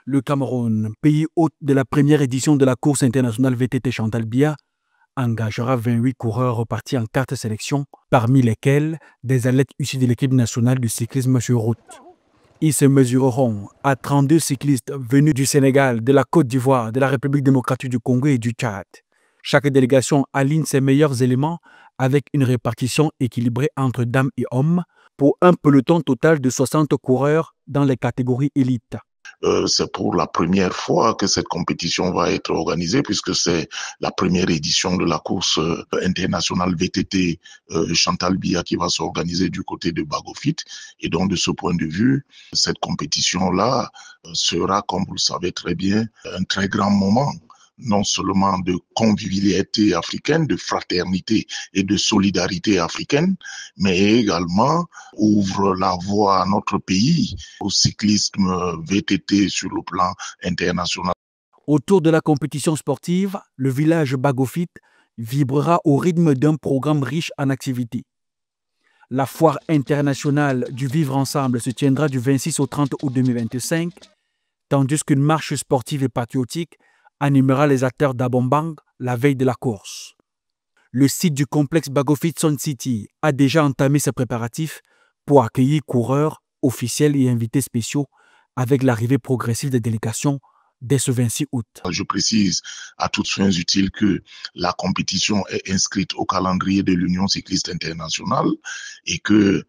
Le Cameroun, pays hôte de la première édition de la course internationale VTT Chantal Biya, engagera 28 coureurs repartis en 4 sélections, parmi lesquels des athlètes issus de l'équipe nationale du cyclisme sur route. Ils se mesureront à 32 cyclistes venus du Sénégal, de la Côte d'Ivoire, de la République démocratique du Congo et du Tchad. Chaque délégation aligne ses meilleurs éléments avec une répartition équilibrée entre dames et hommes pour un peloton total de 60 coureurs dans les catégories élites. C'est pour la première fois que cette compétition va être organisée puisque c'est la première édition de la course internationale VTT Chantal Biya qui va s'organiser du côté de Bagofit. Et donc de ce point de vue, cette compétition-là sera, comme vous le savez très bien, un très grand moment, non seulement de convivialité africaine, de fraternité et de solidarité africaine, mais également ouvre la voie à notre pays au cyclisme VTT sur le plan international. Autour de la compétition sportive, le village Bagofit vibrera au rythme d'un programme riche en activités. La foire internationale du vivre ensemble se tiendra du 26 au 30 août 2025, tandis qu'une marche sportive et patriotique animera les acteurs d'Abombang la veille de la course. Le site du complexe Bagofit Sun City a déjà entamé ses préparatifs pour accueillir coureurs, officiels et invités spéciaux avec l'arrivée progressive des délégations dès ce 26 août. Je précise à toutes fins utiles que la compétition est inscrite au calendrier de l'Union cycliste internationale et que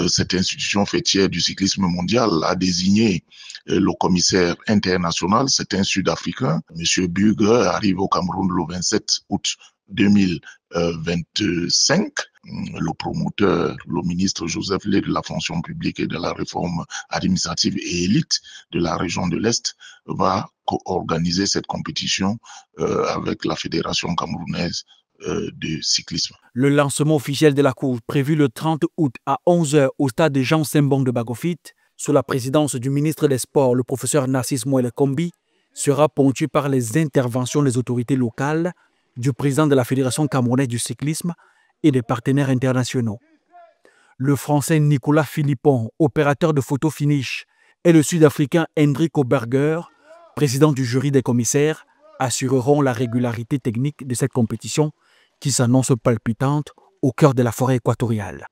cette institution fêtière du cyclisme mondial a désigné le commissaire international, c'est un Sud-Africain. Monsieur Bug arrive au Cameroun le 27 août 2025. Le promoteur, le ministre Joseph Lé de la fonction publique et de la réforme administrative et élite de la région de l'Est va co-organiser cette compétition avec la Fédération camerounaise de cyclisme. Le lancement officiel de la course, prévu le 30 août à 11 h au stade de Jean Sembong de Bagofit, sous la présidence du ministre des Sports, le professeur Narcisse Moelle Kombi, sera ponctué par les interventions des autorités locales, du président de la Fédération camerounaise du cyclisme et des partenaires internationaux. Le Français Nicolas Philippon, opérateur de photo finish, et le Sud-Africain Hendrik Oberger, président du jury des commissaires, assureront la régularité technique de cette compétition qui s'annonce palpitante au cœur de la forêt équatoriale.